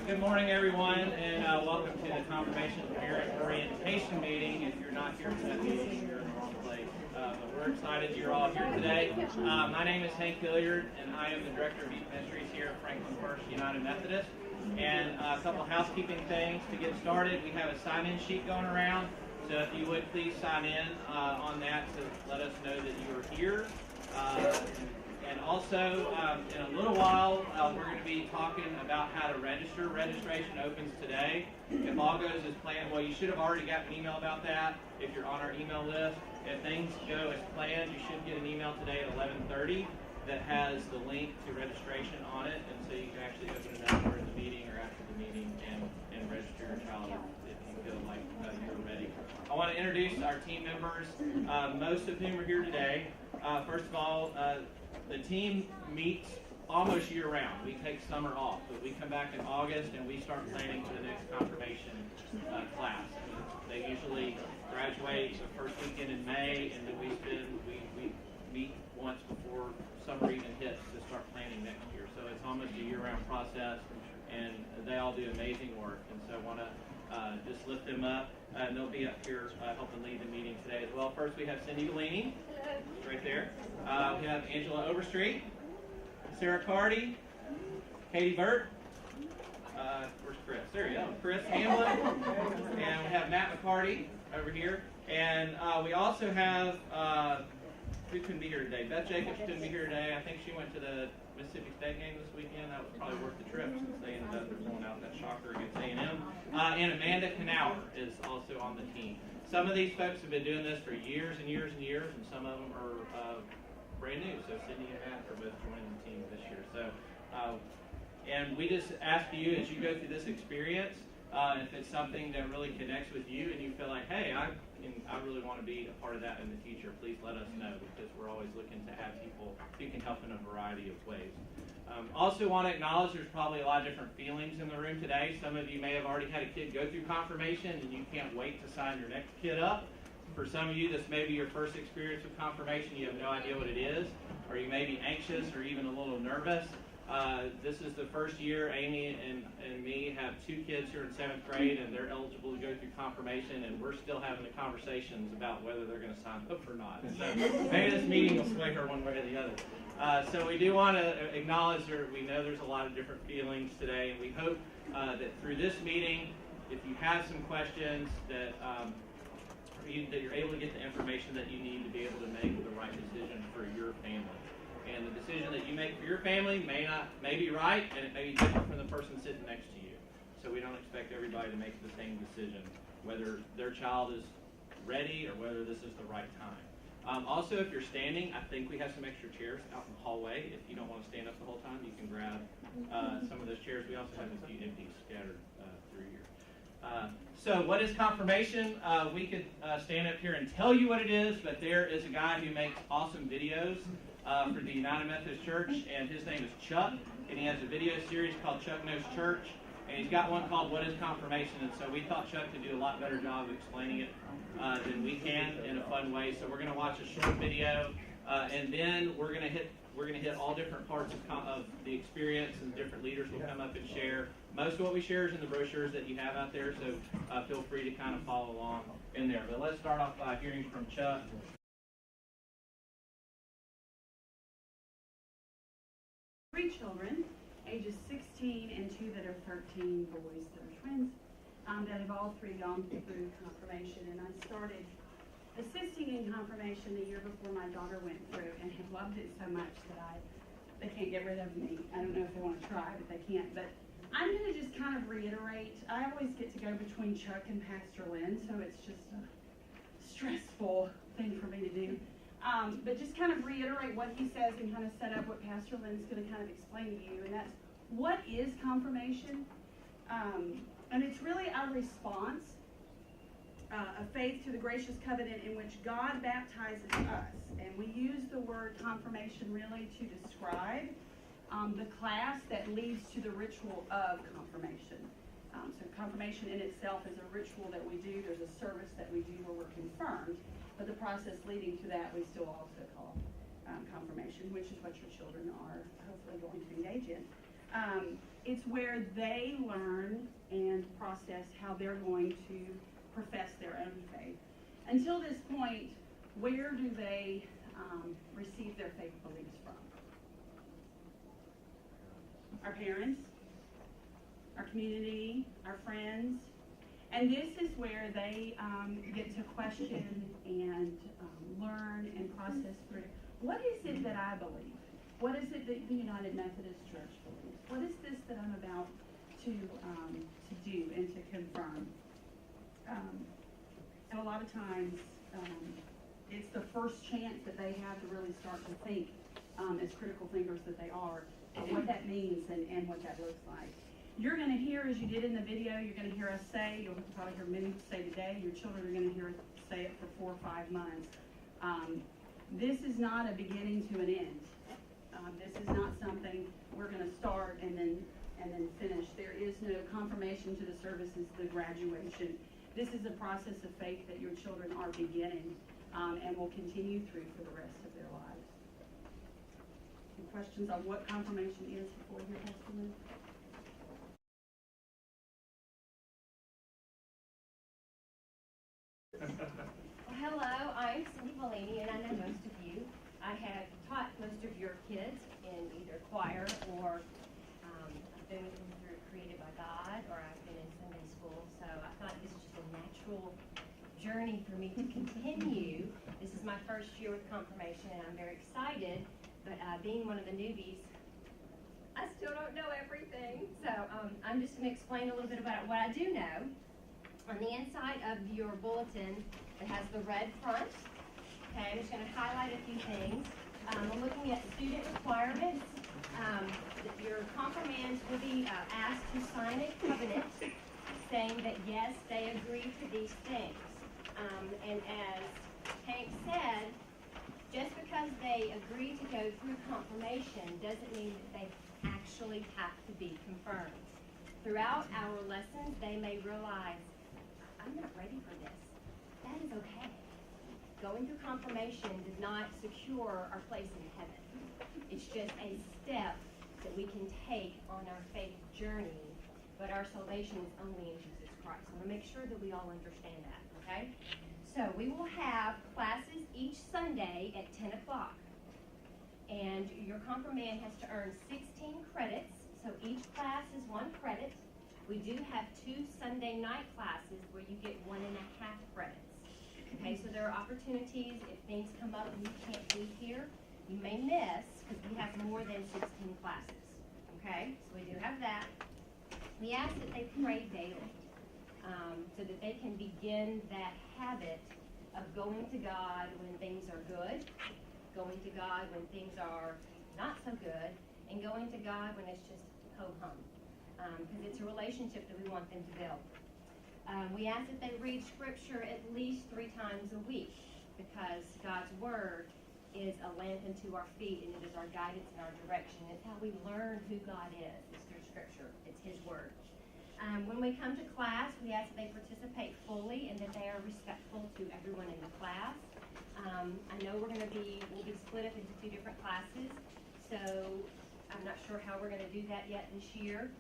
Good morning, everyone, and welcome to the Confirmation Parent Orientation meeting. If you're not here for that meeting, you're in the wrong place. But we're excited you're all here today. My name is Hank Hilliard, and I am the Director of Youth Ministries here at Franklin First United Methodist. And a couple of housekeeping things to get started. We have a sign-in sheet going around, so if you would please sign in on that to let us know that you are here. And also, in a little while, we're going to be talking about how to register. Registration opens today. If all goes as planned, well, you should have already got an email about that if you're on our email list. If things go as planned, you should get an email today at 11:30 that has the link to registration on it, and so you can actually open it up during the meeting or after the meeting and register your child if you feel like you're ready. I want to introduce our team members, most of whom are here today. First of all, the team meets almost year-round. We take summer off, but we come back in August and we start planning for the next confirmation class. They usually graduate the first weekend in May, and then we meet once before summer even hits to start planning next year. So it's almost a year-round process, and they all do amazing work. And so I want to just lift them up. And they'll be up here helping lead the meeting today as well. First, we have Cindy Delaney, right there. We have Angela Overstreet, Sarah Cardy, Katie Burt. Where's Chris? There you go. Chris Hamlin. And we have Matt McCarty over here. And we also have, who couldn't be here today? Beth Jacobs couldn't be here today. I think she went to the Mississippi State game this weekend. That was probably worth the trip since they ended up going out that shocker against A&M. And Amanda Knauer is also on the team. Some of these folks have been doing this for years and years and years, and some of them are brand new. So Sydney and Matt are both joining the team this year. So, and we just ask you as you go through this experience, if it's something that really connects with you and you feel like, hey, I really want to be a part of that in the future, please let us know, because we're always looking to have people who can help in a variety of ways. Also want to acknowledge there's probably a lot of different feelings in the room today. Some of you may have already had a kid go through confirmation and you can't wait to sign your next kid up. For some of you, this may be your first experience with confirmation. You have no idea what it is, or you may be anxious or even a little nervous. This is the first year Amy and me have two kids here in 7th grade, and they're eligible to go through confirmation, and we're still having the conversations about whether they're going to sign up or not. So maybe this meeting will sway her one way or the other. So we do want to acknowledge we know there's a lot of different feelings today, and we hope that through this meeting, if you have some questions, that you're able to get the information that you need to be able to make the right decision for your family. And the decision that you make for your family may be right, and it may be different from the person sitting next to you. So we don't expect everybody to make the same decision, whether their child is ready or whether this is the right time. Also, if you're standing, I think we have some extra chairs out in the hallway. If you don't want to stand up the whole time, you can grab some of those chairs. We also have a few empties scattered through here. So what is confirmation? We could stand up here and tell you what it is, but there is a guy who makes awesome videos for the United Methodist Church, and his name is Chuck, and he has a video series called Chuck Knows Church, and he's got one called What is Confirmation, and so we thought Chuck could do a lot better job of explaining it than we can in a fun way. So we're going to watch a short video, and then we're going to hit all different parts of the experience, and different leaders will come up and share. Most of what we share is in the brochures that you have out there, so feel free to kind of follow along in there. But let's start off by hearing from Chuck. 3 children, ages 16 and 2 that are 13, boys that are twins, that have all 3 gone through confirmation. And I started assisting in confirmation the year before my daughter went through, and have loved it so much that they can't get rid of me. I don't know if they want to try, but they can't. But I'm going to just kind of reiterate. I always get to go between Chuck and Pastor Lynn, so it's just a stressful thing for me to do. But just kind of reiterate what he says and kind of set up what Pastor Lynn's going to kind of explain to you. And that's, what is confirmation? And it's really our response of faith to the gracious covenant in which God baptizes us. And we use the word confirmation really to describe the class that leads to the ritual of confirmation. So confirmation in itself is a ritual that we do. There's a service that we do where we're confirmed. But the process leading to that we still also call confirmation, which is what your children are hopefully going to engage in. It's where they learn and process how they're going to profess their own faith. Until this point, where do they receive their faith beliefs from? Our parents, our community, our friends. And this is where they get to question and learn and process through. What is it that I believe? What is it that the United Methodist Church believes? What is this that I'm about to do and to confirm? And a lot of times, it's the first chance that they have to really start to think, as critical thinkers that they are, what that means and what that looks like. You're going to hear, as you did in the video, you're going to hear us say, you'll probably hear many say today, your children are going to hear us say it for 4 or 5 months. This is not a beginning to an end. This is not something we're going to start and then finish. There is no confirmation to the services, the graduation. This is a process of faith that your children are beginning and will continue through for the rest of their lives. Any questions on what confirmation is before your testimony? Well, hello, I'm Cindy Bellini, and I know most of you. I have taught most of your kids in either choir or I've been with them through Created by God, or I've been in Sunday school. So I thought this was just a natural journey for me to continue. This is my first year with confirmation, and I'm very excited. But being one of the newbies, I still don't know everything. So I'm just going to explain a little bit about what I do know. On the inside of your bulletin, it has the red front. Okay, I'm just going to highlight a few things. We're looking at student requirements. Your confirmands will be asked to sign a covenant saying that yes, they agree to these things. And as Hank said, just because they agree to go through confirmation doesn't mean that they actually have to be confirmed. Throughout our lessons, they may realize, I'm not ready for this. That is okay. Going through confirmation does not secure our place in heaven. It's just a step that we can take on our faith journey, but our salvation is only in Jesus Christ. I want to make sure that we all understand that, okay? So we will have classes each Sunday at 10 o'clock. And your confirmand has to earn 16 credits, so each class is 1 credit. We do have 2 Sunday night classes where you get 1.5 credits. Okay, so there are opportunities if things come up and you can't be here, you may miss because we have more than 16 classes. Okay, so we do have that. We ask that they pray daily so that they can begin that habit of going to God when things are good, going to God when things are not so good, and going to God when it's just ho-hum. Because it's a relationship that we want them to build. We ask that they read Scripture at least 3 times a week because God's Word is a lamp unto our feet and it is our guidance and our direction. It's how we learn who God is. It's through Scripture. It's His Word. When we come to class, we ask that they participate fully and that they are respectful to everyone in the class. I know we'll be split up into 2 different classes, so I'm not sure how we're going to do that yet this year.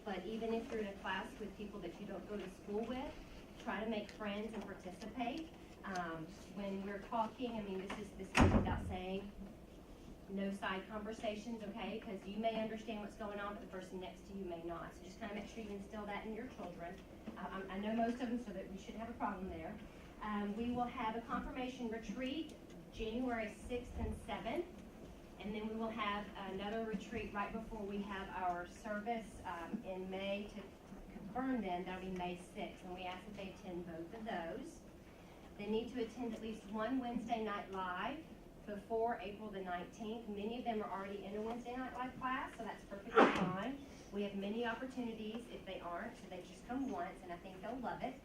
But even if you're in a class with people that you don't go to school with, try to make friends and participate. When we're talking, I mean, this goes without saying, no side conversations, okay? Because you may understand what's going on, but the person next to you may not. So just kind of make sure you instill that in your children. I know most of them, so that we shouldn't have a problem there. We will have a confirmation retreat January 6th and 7th. And then we will have another retreat right before we have our service in May to confirm them. That'll be May 6th. And we ask that they attend both of those. They need to attend at least 1 Wednesday night live before April the 19th. Many of them are already in a Wednesday night live class, so that's perfectly fine. We have many opportunities if they aren't, so they just come once, and I think they'll love it.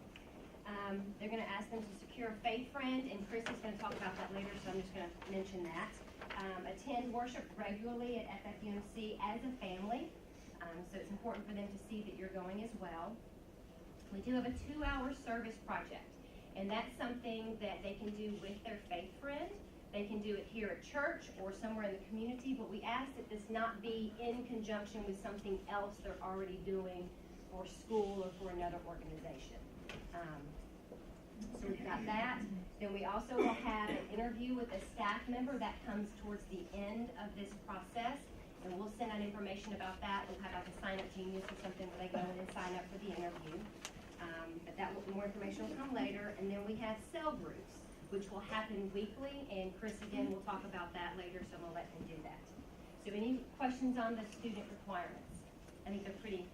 They're going to ask them to secure a faith friend, and Chris is going to talk about that later, so I'm just going to mention that. Attend worship regularly at FFUMC as a family, so it's important for them to see that you're going as well. We do have a 2-hour service project, and that's something that they can do with their faith friend. They can do it here at church or somewhere in the community, but we ask that this not be in conjunction with something else they're already doing for school or for another organization. So we've got that. Then we also will have an interview with a staff member that comes towards the end of this process. And we'll send out information about that. We'll have like a sign-up genius or something where they go in and sign up for the interview. But that will, more information will come later. And then we have cell groups, which will happen weekly. And Chris, again, will talk about that later, so I'm going to let him do that. So any questions on the student requirements? I think they're pretty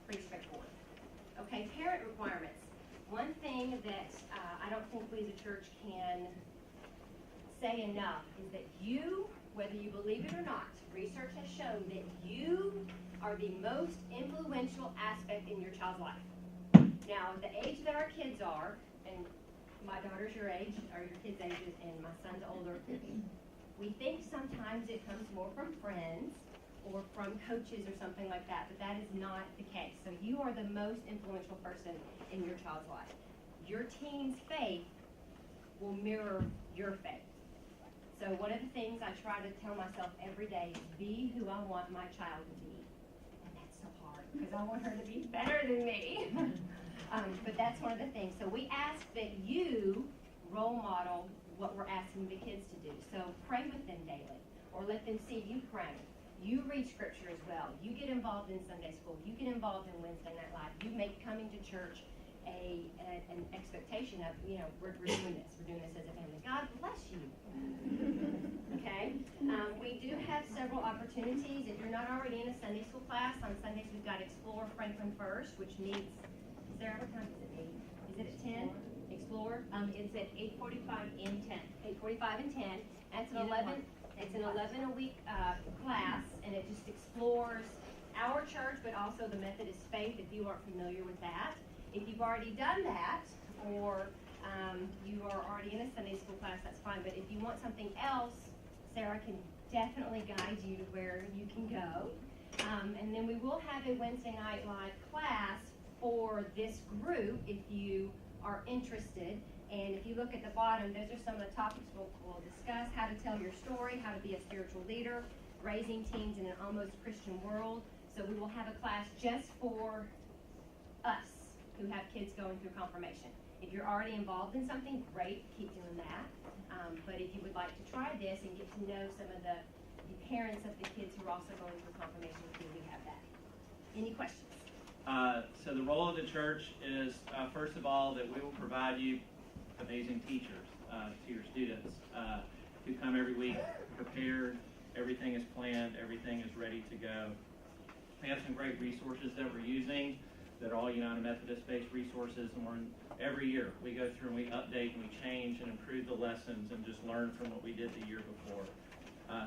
straightforward. Okay, parent requirements. One thing that I don't think we as a church can say enough is that you, whether you believe it or not, research has shown that you are the most influential aspect in your child's life. Now, the age that our kids are, and my daughter's your age, or your kids' ages, and my son's older, we think sometimes it comes more from friends or from coaches or something like that, but that is not the case. So you are the most influential person in your child's life. Your teen's faith will mirror your faith. So one of the things I try to tell myself every day is be who I want my child to be. And that's so hard because I want her to be better than me. But that's one of the things. So we ask that you role model what we're asking the kids to do. So pray with them daily or let them see you praying. You read scripture as well. You get involved in Sunday school. You get involved in Wednesday Night Live. You make coming to church an expectation of, you know, we're doing this. We're doing this as a family. God bless you. Okay? We do have several opportunities. If you're not already in a Sunday school class, on Sundays we've got Explore Franklin First, which meets, Sarah, what time does it meet? Is it at 10? Explore? It's at 8:45 and 10. 8:45 and 10. That's an 11. It's an 11-a-week class, and it just explores our church, but also the Methodist faith, if you aren't familiar with that. If you've already done that, or you are already in a Sunday school class, that's fine. But if you want something else, Sarah can definitely guide you to where you can go. And then we will have a Wednesday Night Live class for this group if you are interested. And if you look at the bottom, those are some of the topics we'll discuss: how to tell your story, how to be a spiritual leader, raising teens in an almost Christian world. So we will have a class just for us who have kids going through confirmation. If you're already involved in something, great, keep doing that. But if you would like to try this and get to know some of the parents of the kids who are also going through confirmation, we have that. Any questions? So the role of the church is, first of all, that we will provide you amazing teachers to your students who come every week prepared. Everything is planned. Everything is ready to go. We have some great resources that we're using that are all United Methodist-based resources, and every year we go through and we update and we change and improve the lessons and just learn from what we did the year before.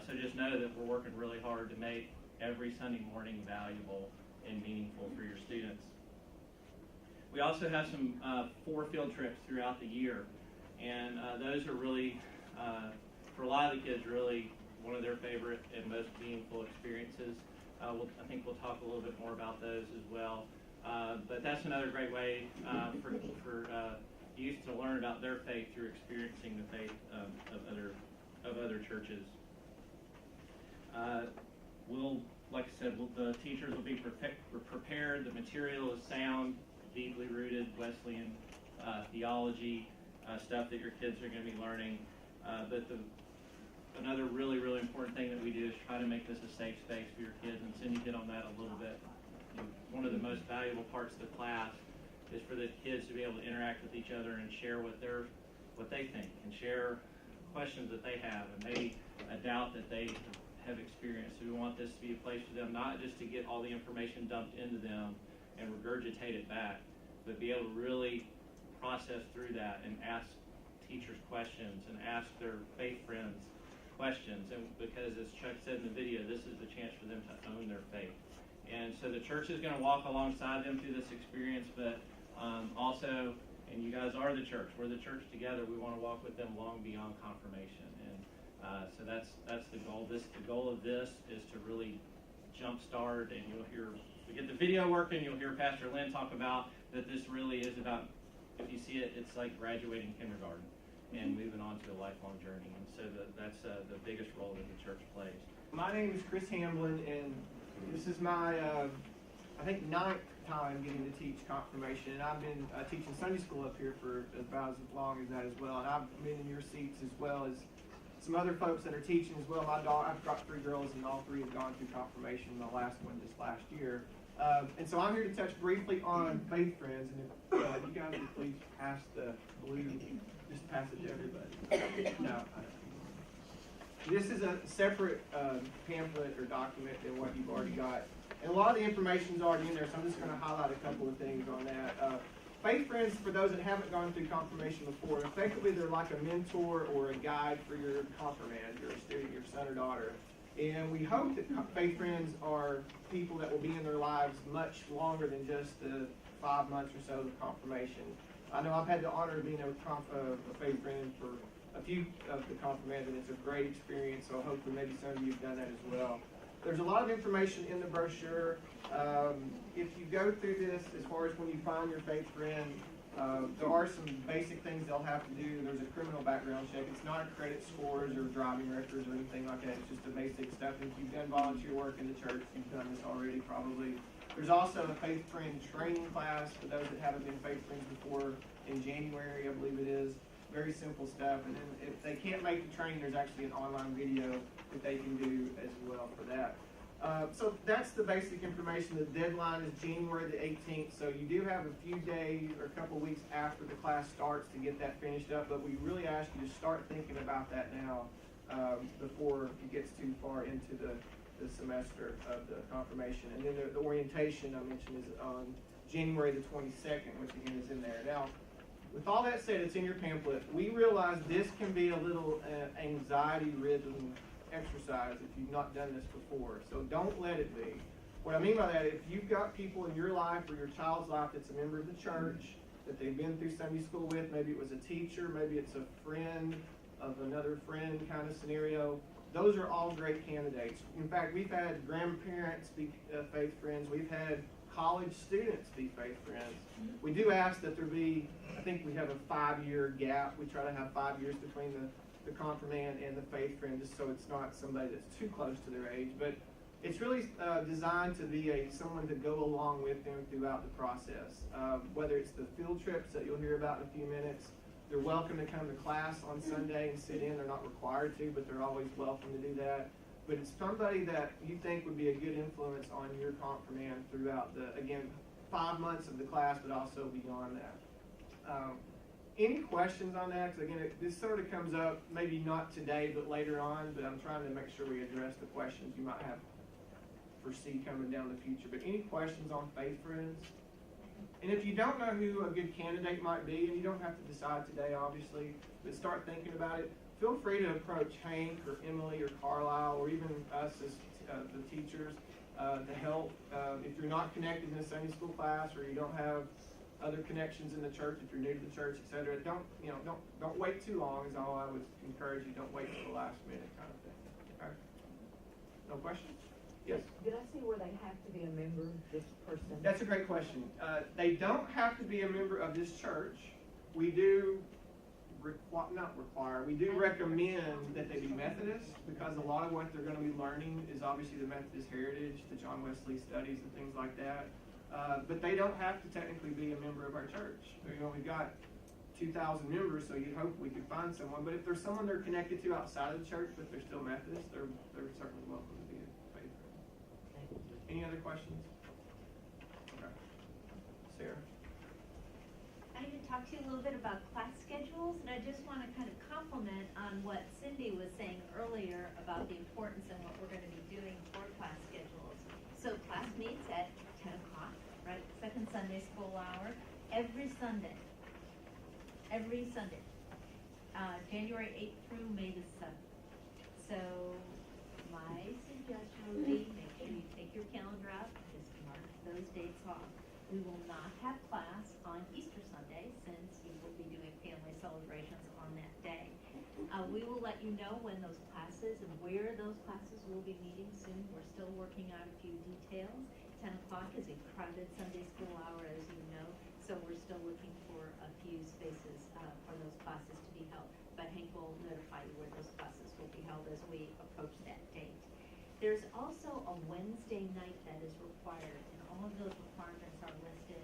So just know that we're working really hard to make every Sunday morning valuable and meaningful for your students. We also have some 4 field trips throughout the year, and those are really, for a lot of the kids, really one of their favorite and most meaningful experiences. I think we'll talk a little bit more about those as well. But that's another great way for youth to learn about their faith through experiencing the faith of other churches. Like I said, the teachers will be prepared. The material is sound, deeply rooted Wesleyan theology, stuff that your kids are going to be learning. But another really, really important thing that we do is try to make this a safe space for your kids, and Cindy hit on that a little bit. One of the most valuable parts of the class is for the kids to be able to interact with each other and share what they think, and share questions that they have, and maybe a doubt that they have experienced. So we want this to be a place for them, not just to get all the information dumped into them and regurgitate it back, but be able to really process through that and ask teachers questions and ask their faith friends questions. And because, as Chuck said in the video, this is the chance for them to own their faith. And so the church is going to walk alongside them through this experience, but also, and you guys are the church, we're the church together, we want to walk with them long beyond confirmation. And so that's the goal. The goal of this is to really jumpstart, and you'll hear, we get the video working, you'll hear Pastor Lynn talk about that this really is about, if you see it, it's like graduating kindergarten. and moving on to a lifelong journey. And so that's the biggest role that the church plays. My name is Chris Hamblin, and this is my, I think, 9th time getting to teach confirmation. And I've been teaching Sunday school up here for about as long as that as well. And I've been in your seats as well as some other folks that are teaching as well. I've got 3 girls, and all 3 have gone through confirmation. The last one just last year. And so I'm here to touch briefly on Faith Friends. And if you guys would please pass the blue, just pass it to everybody. No, this is a separate pamphlet or document than what you've already got. And a lot of the information is already in there, so I'm just going to highlight a couple of things on that. Faith Friends, for those that haven't gone through confirmation before, effectively they're like a mentor or a guide for your confirmand, your student, your son or daughter. And we hope that Faith Friends are people that will be in their lives much longer than just the 5 months or so of confirmation. I know I've had the honor of being a Faith Friend for a few of the confirmands, and it's a great experience, so hopefully maybe some of you have done that as well. There's a lot of information in the brochure. If you go through this, as far as when you find your Faith Friend, there are some basic things they'll have to do. There's a criminal background check. It's not a credit scores or driving records or anything like that. It's just the basic stuff. If you've done volunteer work in the church, you've done this already probably. There's also a Faith Friend training class for those that haven't been Faith Friends before in January, I believe it is. Very simple stuff. And then if they can't make the training, there's actually an online video that they can do as well for that. So that's the basic information. The deadline is January the 18th, so you do have a few days or a couple of weeks after the class starts to get that finished up, but we really ask you to start thinking about that now before it gets too far into the semester of the confirmation. And then the orientation I mentioned is on January the 22nd, which again is in there. Now, with all that said, it's in your pamphlet. We realize this can be a little anxiety-ridden exercise if you've not done this before. So don't let it be. What I mean by that, if you've got people in your life or your child's life that's a member of the church, that they've been through Sunday school with, maybe it was a teacher, maybe it's a friend of another friend kind of scenario, those are all great candidates. In fact, we've had grandparents be Faith Friends. We've had college students be Faith Friends. We do ask that there be, I think we have a 5-year gap. We try to have 5 years between the confirmand and the Faith Friend, just so it's not somebody that's too close to their age. But it's really designed to be someone to go along with them throughout the process. Whether it's the field trips that you'll hear about in a few minutes, they're welcome to come to class on Sunday and sit in. They're not required to, but they're always welcome to do that. But it's somebody that you think would be a good influence on your confirmand throughout the, again, 5 months of the class, but also beyond that. Any questions on that? Because again, this sort of comes up, maybe not today, but later on, but I'm trying to make sure we address the questions you might have foresee coming down the future. But any questions on Faith Friends? And if you don't know who a good candidate might be, and you don't have to decide today, obviously, but start thinking about it, feel free to approach Hank or Emily or Carlisle or even us as the teachers to help. If you're not connected in a Sunday school class or you don't have other connections in the church, if you're new to the church, etc., don't wait too long is all I would encourage you. Don't wait till the last minute kind of thing. Okay? No questions? Yes? Did I see where they have to be a member, this person? That's a great question. They don't have to be a member of this church. We do we do recommend that they be Methodist, because a lot of what they're going to be learning is obviously the Methodist heritage, the John Wesley studies and things like that. But they don't have to technically be a member of our church. We've got 2,000 members, so you'd hope we could find someone. But if there's someone they're connected to outside of the church, but they're still Methodist, they're certainly welcome to be a Faith Friend. Any other questions? Okay. Sarah? I need to talk to you a little bit about class schedules, and I just want to kind of compliment on what Cindy was saying earlier about the importance and what we're going to be doing for class schedules. So class meets at 10 o'clock, right? Second Sunday school hour, every Sunday. Every Sunday. January 8th through May the 7th. So my suggestion would be make sure you take your calendar out, just mark those dates off. We will not have class on Easter Sunday, since you will be doing family celebrations on that day. We will let you know when those classes and where those classes will be meeting soon. We're still working out a few details. 10 o'clock is a crowded Sunday school hour, as you know, so we're still looking for a few spaces for those classes to be held. will notify you where those classes will be held as we approach that date. There's also a Wednesday night that is required, and all of those requirements are listed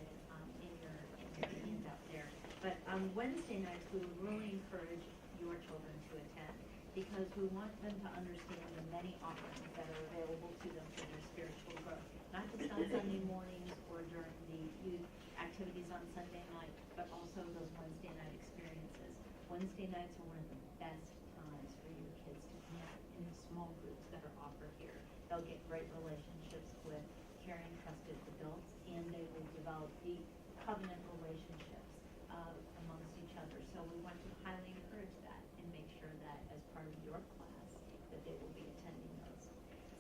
in your handout there. But on Wednesday nights, we would really encourage your children to attend, because we want them to understand the many offerings that are available to them for their spiritual growth. Not just on Sunday mornings or during the youth activities on Sunday night, but also those Wednesday night experiences. Wednesday nights are one of the best times for your kids to connect in the small groups that are offered here. They'll get great relationships with caring, trusted adults, and they will develop deep covenant relationships amongst each other. So we want to highly encourage that and make sure that as part of your class that they will be attending those.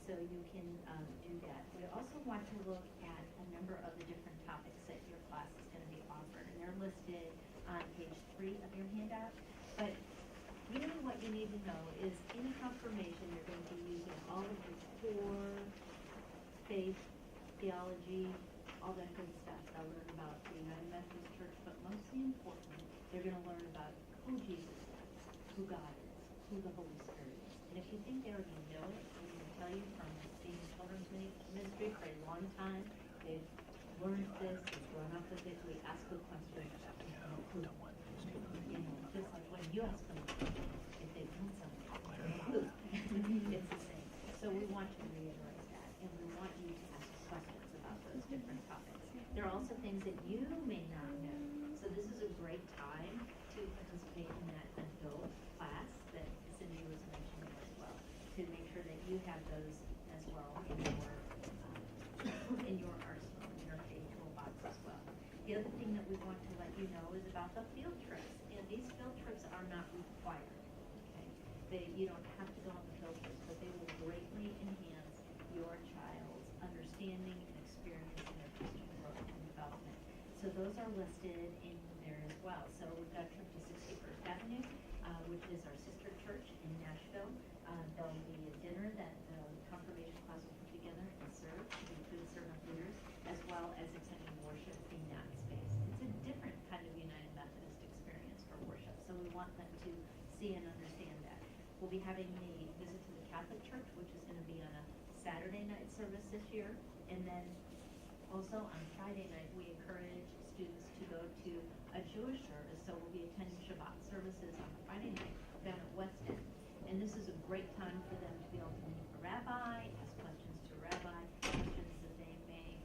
So you can do that. We also want to look at a number of the different topics that your class is going to be offered, and they're listed on page 3 of your handout. But really what you need to know is in confirmation you're going to be using all of your core faith, theology, all that good stuff. They'll learn about the United Methodist Church, but mostly important, they're going to learn about who Jesus is, who God is, who the Holy Spirit is. And if you think they already know it, I'm going to tell you from being in children's ministry for a long time, they've learned this, they've grown up with it. We ask the question, just like when you ask them if they've done something, it's the same. So we want to reiterate that, and we want you to ask questions about those different topics. There are also things that you may not know. So this is a great time to participate in that adult class that Cindy was mentioning as well, to make sure that you have those as well in your arsenal, in your faith toolbox as well. The other thing that we want to let you know is about the field trips. And these field trips are not required. Okay? You don't have to go on the field trips, but they will greatly enhance your child's understanding and experience in their Christian growth and development. So those are listed in there as well. So we've got a trip to 61st Avenue, which is our sister church in Nashville. There'll be a dinner that the confirmation class will put together and serve to include servant leaders, as well as attending worship in that space. It's a different kind of United Methodist experience for worship, so we want them to see and understand that. We'll be having the visit to the Catholic Church, which is going to be on a Saturday night service this year, and then also on Friday night we encourage students to go to a Jewish service, so we'll be attending Shabbat services on Friday night down at West End. And this is a great time for them to be able to meet the rabbi, ask questions to rabbi, questions that they may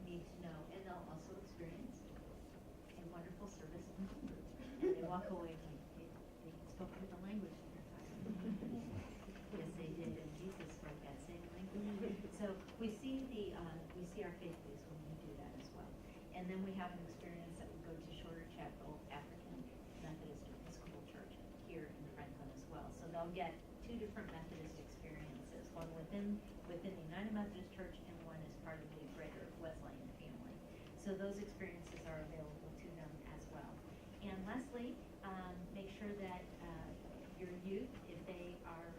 need to know. And they'll also experience a wonderful service in Hebrew. And they walk away and they spoke a different language in their time. Yes, they did, and Jesus spoke that same language. So we see our faith base when we do that as well. And then we have an experience that we go to Shorter Chapel African Methodist Episcopal Church here in Franklin as well. So they'll get 2 different Methodist experiences, one within the United Methodist Church and one as part of the greater Wesleyan family. So those experiences are available to them as well. And lastly, make sure that your youth, if they are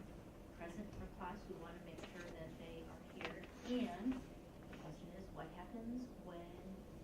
present for class, we want to make sure that they are here. And the question is, what happens when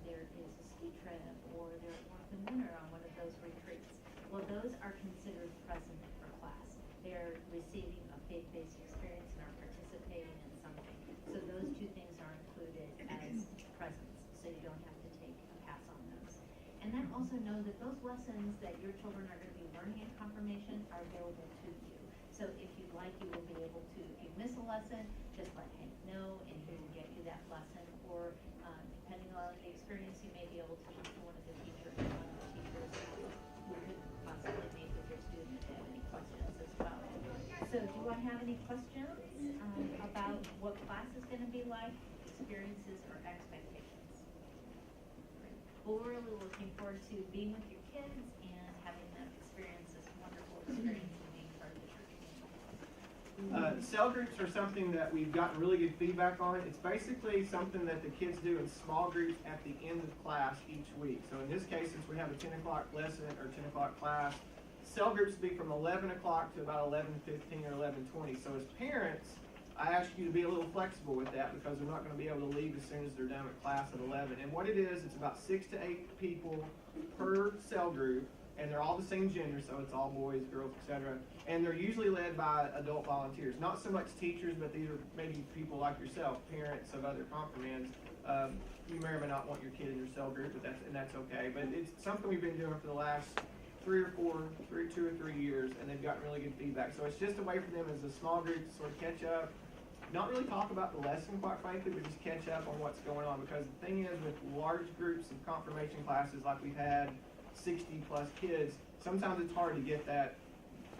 there is a ski trip or they're at North and Winter on one of those retreats? Well, those are considered present for class. They're receiving a faith-based experience and are participating in something. So those 2 things are included as presents, so you don't have to take a pass on those. And then also know that those lessons that your children are going to be learning in confirmation are available to you. So if you'd like, you will be able to, if you miss a lesson, just let Hank know and he will get you that lesson. Or depending on the experience, you may be able to talk to one of the teachers who could possibly meet with your student if they have any questions as well. So do I have any questions about what class is going to be like, experiences, or expectations? Great. Well, we're really looking forward to being with your kids and having them experience this wonderful experience of being part of the church community. Cell groups are something that we've gotten really good feedback on. It's basically something that the kids do in small groups at the end of class each week. So in this case, since we have a 10 o'clock lesson or 10 o'clock class, cell groups will be from 11 o'clock to about 11:15 or 11:20. So as parents, I ask you to be a little flexible with that because they're not going to be able to leave as soon as they're done with class at 11. And what it is, it's about 6 to 8 people per cell group. and they're all the same gender, so it's all boys, girls, etc. And they're usually led by adult volunteers, not so much teachers, but these are maybe people like yourself, parents of other confirmands. You may or may not want your kid in your cell group, but that's okay. But it's something we've been doing for the last 2 or 3 years, and they've gotten really good feedback. So it's just a way for them as a small group to sort of catch up, not really talk about the lesson, quite frankly, but just catch up on what's going on. Because the thing is, with large groups of confirmation classes like we've had, 60 plus kids, sometimes it's hard to get that,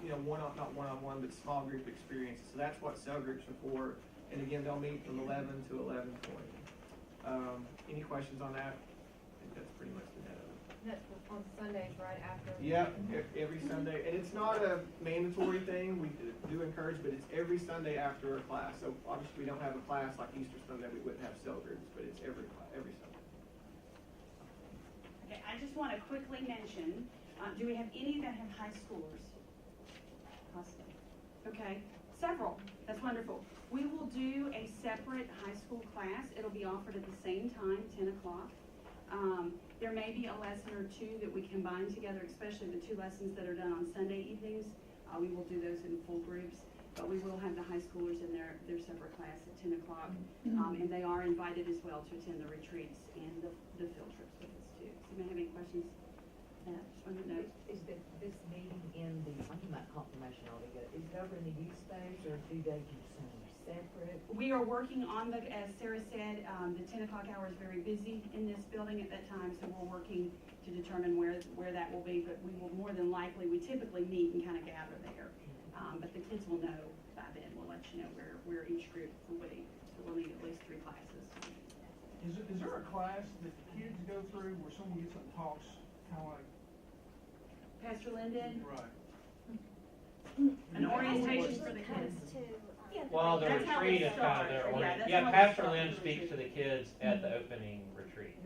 not one-on-one, but small group experiences. So that's what cell groups are for. And again, they'll meet from 11 to 11:20. Any questions on that? I think that's pretty much the net of it. That's on Sundays right after. Yep, every Sunday, and it's not a mandatory thing. We do encourage, but it's every Sunday after a class. So obviously, we don't have a class like Easter Sunday. We wouldn't have cell groups, but it's every Sunday. Okay, I just want to quickly mention, do we have any that have high schoolers? Possibly. Okay, several. That's wonderful. We will do a separate high school class. It'll be offered at the same time, 10 o'clock. There may be a lesson or two that we combine together, especially the 2 lessons that are done on Sunday evenings. We will do those in full groups, but we will have the high schoolers in their separate class at 10 o'clock. And they are invited as well to attend the retreats and the field trips with us too. So you may have any questions? Just wanted to know. Is this meeting in the, I'm talking about confirmation altogether, is it over in the youth space, or do they consider separate? We are working on as Sarah said, the 10 o'clock hour is very busy in this building at that time, so we're working to determine where that will be, but we will more than likely, we typically meet and kind of gather there. But the kids will know by then. We'll let you know where each group will be. So we'll need at least 3 classes. Is there a class that the kids go through where someone gets up and talks, kind of like? Pastor Linden, Right. an orientation for the kids. Well, the That's how retreat it is kind of starts. their Yeah, orient. that's Yeah, how it Pastor starts. Lynn speaks to the kids at the opening retreat.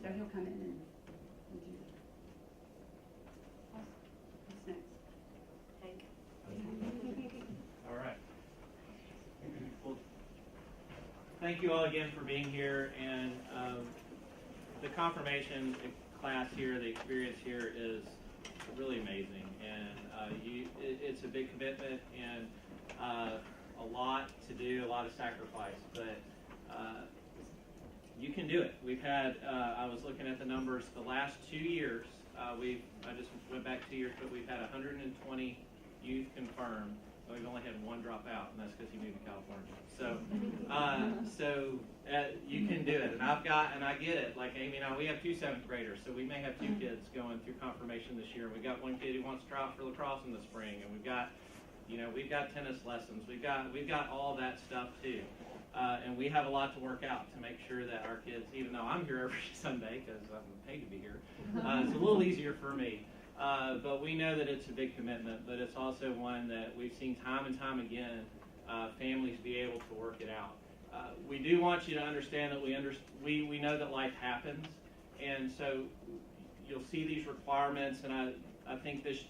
So he'll come in and do that. What's next? All right. Well, thank you all again for being here, and the confirmation class here, the experience here is really amazing, and it's a big commitment and a lot to do, a lot of sacrifice, but you can do it. We've had, I was looking at the numbers, the last 2 years, I just went back 2 years, but we've had 120 youth confirmed. We've only had 1 drop out, and that's because he moved to California. So you can do it, and I get it. Like Amy and I, we have 2 7th graders, so we may have 2 kids going through confirmation this year. We got 1 kid who wants to try out for lacrosse in the spring, and we've got tennis lessons. We've got all that stuff too, and we have a lot to work out to make sure that our kids, even though I'm here every Sunday because I'm paid to be here, it's a little easier for me. But we know that it's a big commitment, but it's also one that we've seen time and time again, families be able to work it out. We do want you to understand that we know that life happens, and so you'll see these requirements, and I think this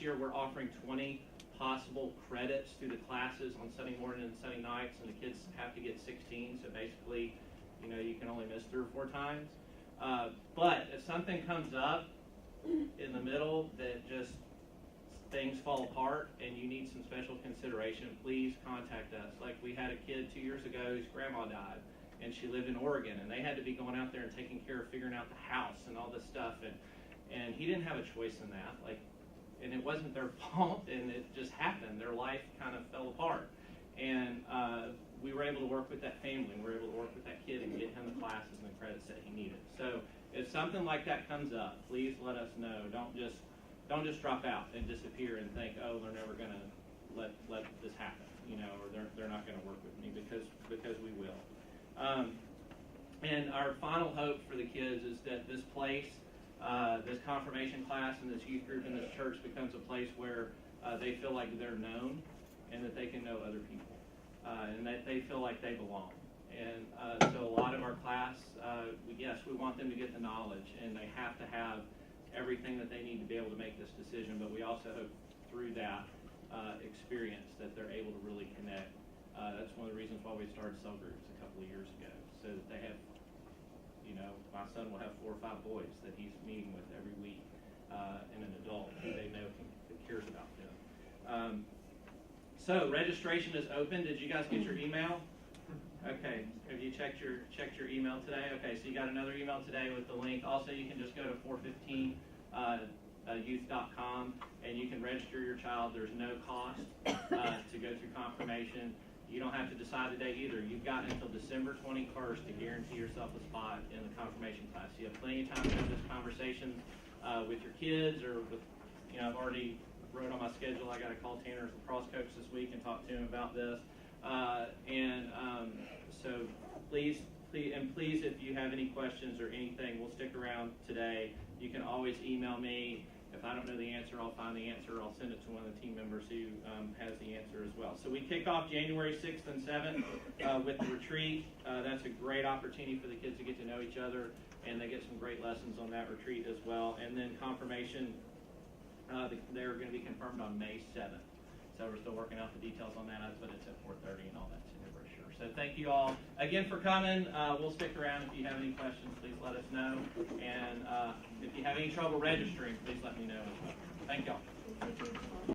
year we're offering 20 possible credits through the classes on Sunday morning and Sunday nights, and the kids have to get 16, so basically, you can only miss 3 or 4 times. But if something comes up in the middle that just things fall apart and you need some special consideration, please contact us. Like we had a kid 2 years ago whose grandma died, and she lived in Oregon, and they had to be going out there and taking care of figuring out the house and all this stuff, and he didn't have a choice in that. And it wasn't their fault, and it just happened. Their life kind of fell apart, and we were able to work with that family, and we were able to work with that kid and get him the classes and the credits that he needed. So if something like that comes up, please let us know. Don't just drop out and disappear and think, oh, they're never going to let this happen, or they're not going to work with me, because we will. And our final hope for the kids is that this place, this confirmation class and this youth group in this church becomes a place where they feel like they're known and that they can know other people, and that they feel like they belong. And so a lot of our class, yes, we want them to get the knowledge, and they have to have everything that they need to be able to make this decision, but we also hope through that experience that they're able to really connect. That's one of the reasons why we started cell groups a couple of years ago, so that they have, my son will have 4 or 5 boys that he's meeting with every week, and an adult who they know cares about them. So registration is open. Did you guys get your email? Okay. Have you checked your email today? Okay, so you got another email today with the link. Also, you can just go to 415youth.com and you can register your child. There's no cost to go through confirmation. You don't have to decide today either. You've got until December 21st to guarantee yourself a spot in the confirmation class. You have plenty of time to have this conversation with your kids, or with, I've already wrote on my schedule. I got to call Tanner's lacrosse coach this week and talk to him about this. So please, if you have any questions or anything, we'll stick around today. You can always email me. If I don't know the answer, I'll find the answer. I'll send it to one of the team members who has the answer as well. So we kick off January 6th and 7th with the retreat. That's a great opportunity for the kids to get to know each other, and they get some great lessons on that retreat as well. And then confirmation, they're going to be confirmed on May 7th. So we're still working out the details on that, but it's at 4:30 and all that's in your brochure. So thank you all again for coming. We'll stick around. If you have any questions, please let us know. And if you have any trouble registering, please let me know as well. Thank y'all.